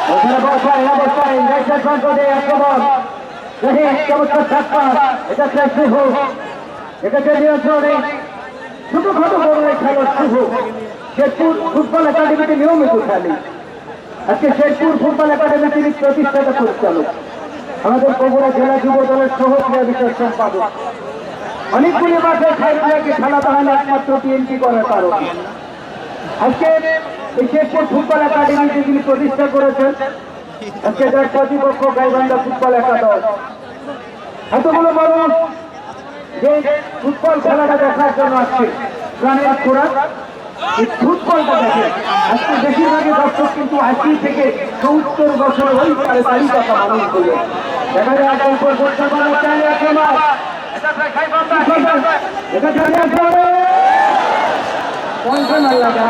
ওখানে বসায় এই অবস্থায় রাইটার সংসদে আক্রমণ শহীদ চমৎকার সাতপাস এটা চেষ্টা হোক এটাকে নিয়ন্ত্রণে ছোটখাটো বড় খেলার শুভ শেরপুর ফুটবল একাডেমিতে নিয়মিত খেলে আজকে শেরপুর ফুটবল একাডেমি তিনি প্রতিষ্ঠাতা পরিচালক আমাদের বগুড়া জেলা যুব দলের সহ ক্রীড়া বিষয় সম্পাদক অনেকগুলি মাঠে খেলা তাহলে একমাত্র টিএমপি করার কারণ আজকে এই শেরপুর ফুটবল একাডেমিতে তিনি প্রতিষ্ঠা করেছেন আজকে যার প্রতিপক্ষ গাইবান্ধা ফুটবল একাদশ এতগুলো মানুষ যে ফুটবল খেলাটা দেখার জন্য আসছে প্রাণের খোরাক এই ফুটবলটা দেখে আজকে বেশিরভাগই দর্শক কিন্তু 80 থেকে 70 বছর ওই তারই কথা মানুষ বলে দেখা যায় আগামী পঞ্চান্ন লাগে